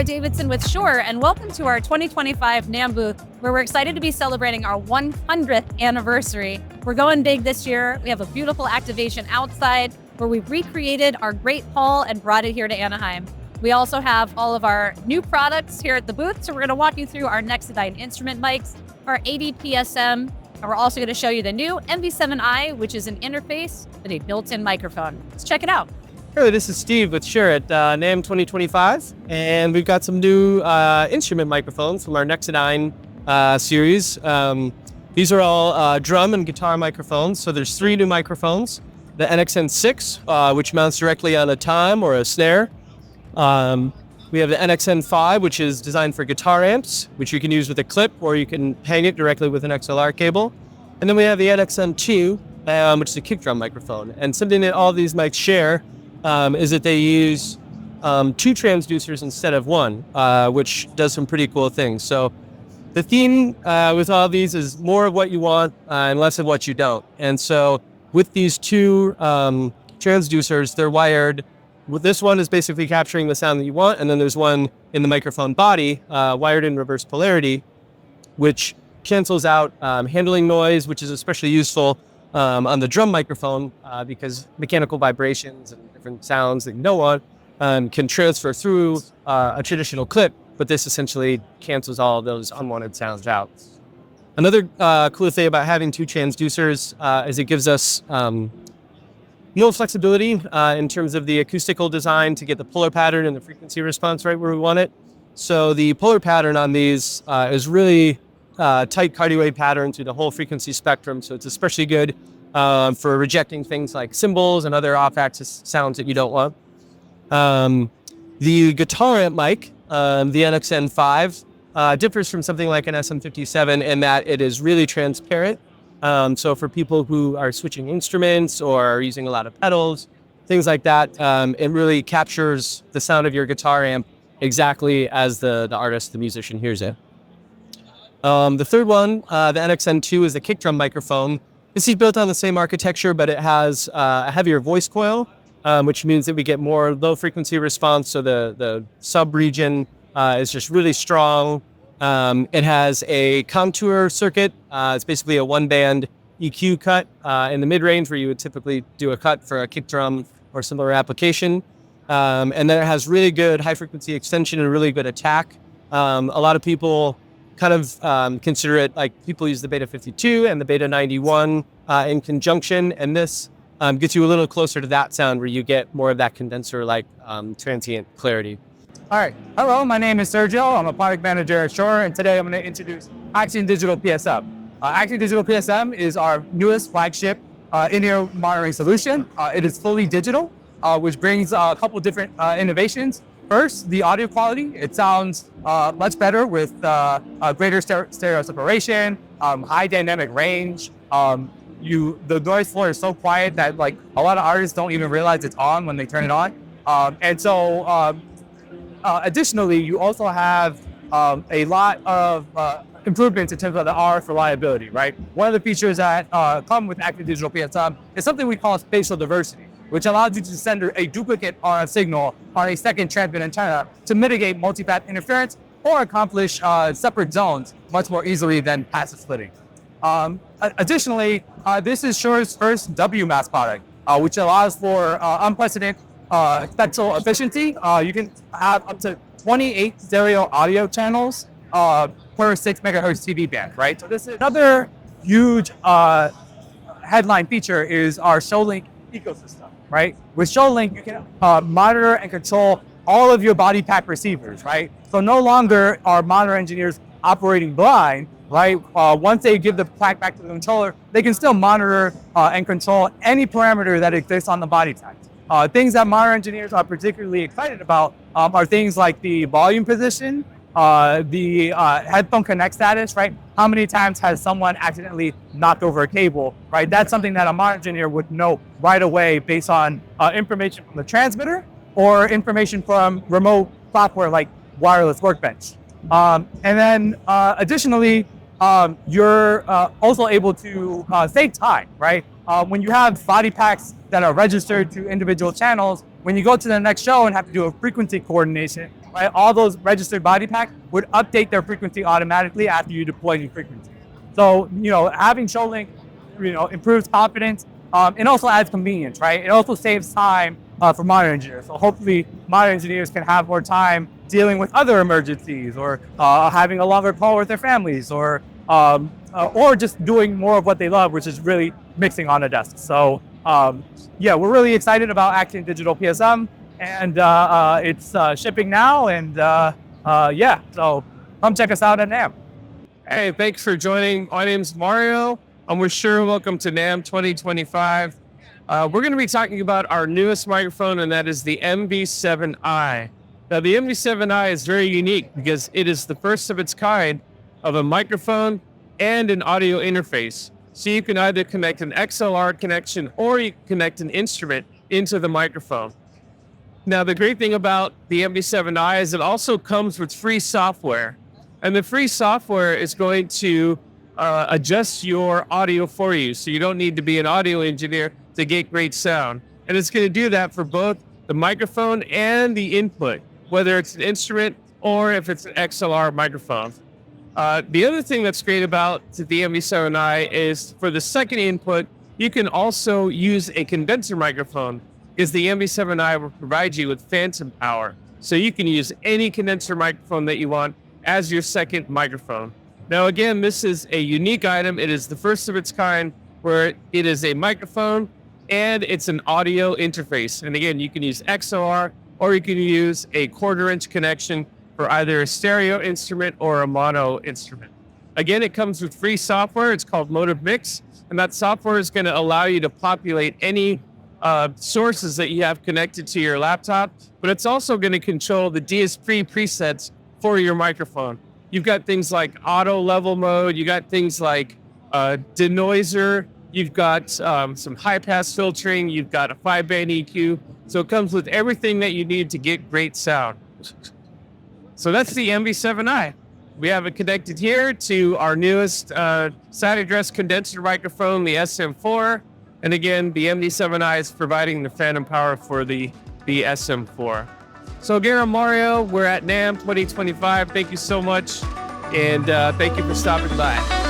Laura Davidson with Shure, and welcome to our 2025 NAMM booth, where we're excited to be celebrating our 100th anniversary. We're going big this year. We have a beautiful activation outside where we've recreated our great hall and brought it here to Anaheim. We also have all of our new products here at the booth, so we're going to walk you through our Nexadyne instrument mics, our 80 PSM, and we're also going to show you the new MV7i, which is an interface with a built-in microphone. Let's check it out. Hey, this is Steve with Shure at NAMM 2025, and we've got some new instrument microphones from our Nexadyne series. These are all drum and guitar microphones, so there's 3 new microphones. The NXN6, which mounts directly on a tom or a snare. We have the NXN5, which is designed for guitar amps, which you can use with a clip, or you can hang it directly with an XLR cable. And then we have the NXN2, which is a kick drum microphone. And something that all these mics share is that they use 2 transducers instead of 1, which does some pretty cool things. So the theme with all these is more of what you want and less of what you don't. And so with these 2 transducers, they're wired. This one is basically capturing the sound that you want, and then there's one in the microphone body wired in reverse polarity, which cancels out handling noise, which is especially useful on the drum microphone because mechanical vibrations and different sounds that you don't want can transfer through a traditional clip, but this essentially cancels all of those unwanted sounds out. Another cool thing about having 2 transducers is it gives us more flexibility in terms of the acoustical design to get the polar pattern and the frequency response right where we want it. So the polar pattern on these is really tight cardioid pattern through the whole frequency spectrum. So it's especially good for rejecting things like cymbals and other off-axis sounds that you don't want. The guitar amp mic, the NXN5, differs from something like an SM57 in that it is really transparent. So for people who are switching instruments or are using a lot of pedals, things like that, it really captures the sound of your guitar amp exactly as the artist, the musician hears it. The third one, the NXN2, is the kick drum microphone. This is built on the same architecture, but it has a heavier voice coil, which means that we get more low frequency response. So the sub region is just really strong. It has a contour circuit. It's basically a 1-band EQ cut in the mid-range where you would typically do a cut for a kick drum or similar application. And then it has really good high frequency extension and really good attack. A lot of people kind of consider it like people use the Beta 52 and the Beta 91 in conjunction. And this gets you a little closer to that sound where you get more of that condenser-like transient clarity. All right. Hello, my name is Sergio. I'm a product manager at Shure, and today I'm going to introduce Axiom Digital PSM. Axiom Digital PSM is our newest flagship in-ear monitoring solution. It is fully digital, which brings a couple different innovations. First, the audio quality. It sounds much better with greater stereo separation, high dynamic range. The noise floor is so quiet that like a lot of artists don't even realize it's on when they turn it on. Additionally, you also have a lot of improvements in terms of the RF reliability, right? One of the features that come with Axiom Digital PSM is something we call spatial diversity, which allows you to send a duplicate RF signal on a second transmit antenna to mitigate multi-path interference or accomplish separate zones much more easily than passive splitting. Additionally, this is Shure's first WMAS product, which allows for unprecedented spectral efficiency. You can have up to 28 stereo audio channels per 6 megahertz TV band, right? So this is another huge headline feature is our ShowLink ecosystem, right? With ShowLink, you can monitor and control all of your body pack receivers, right? So no longer are monitor engineers operating blind, right? Once they give the pack back to the controller, they can still monitor and control any parameter that exists on the body pack. Things that monitor engineers are particularly excited about are things like the volume position, the headphone connect status, right? How many times has someone accidentally knocked over a cable, right? That's something that a monitor engineer would know right away based on information from the transmitter or information from remote software like Wireless Workbench. Additionally, you're also able to save time, right? When you have body packs that are registered to individual channels, when you go to the next show and have to do a frequency coordination, right? All those registered body packs would update their frequency automatically after you deploy new frequency. So, having ShowLink, improves confidence, and also adds convenience, right? It also saves time for modern engineers. So hopefully modern engineers can have more time dealing with other emergencies, or having a longer call with their families, or just doing more of what they love, which is really mixing on a desk. So yeah, we're really excited about Axiom Digital PSM, and it's shipping now, and yeah, so come check us out at NAMM. Hey, thanks for joining. My name's Mario. And we're sure welcome to NAMM 2025. We're going to be talking about our newest microphone, and that is the MV7i. Now, the MV7i is very unique because it is the first of its kind of a microphone and an audio interface. So you can either connect an XLR connection or you can connect an instrument into the microphone. Now, the great thing about the MV7i is it also comes with free software. And the free software is going to adjust your audio for you. So you don't need to be an audio engineer to get great sound. And it's going to do that for both the microphone and the input, whether it's an instrument or if it's an XLR microphone. The other thing that's great about the MV7i is for the second input, you can also use a condenser microphone, because the MV7i will provide you with phantom power. So you can use any condenser microphone that you want as your second microphone. Now, again, this is a unique item. It is the first of its kind where it is a microphone and it's an audio interface. And again, you can use XLR or you can use a 1/4-inch connection for either a stereo instrument or a mono instrument. Again, it comes with free software. It's called Motive Mix. And that software is going to allow you to populate any sources that you have connected to your laptop. But it's also going to control the DSP presets for your microphone. You've got things like auto level mode. You got things like denoiser. You've got some high pass filtering. You've got a 5-band EQ. So it comes with everything that you need to get great sound. So that's the MV7i. We have it connected here to our newest side address condenser microphone, the SM4. And again, the MV7i is providing the phantom power for the SM4. So again, I'm Mario. We're at NAMM 2025. Thank you so much. And thank you for stopping by.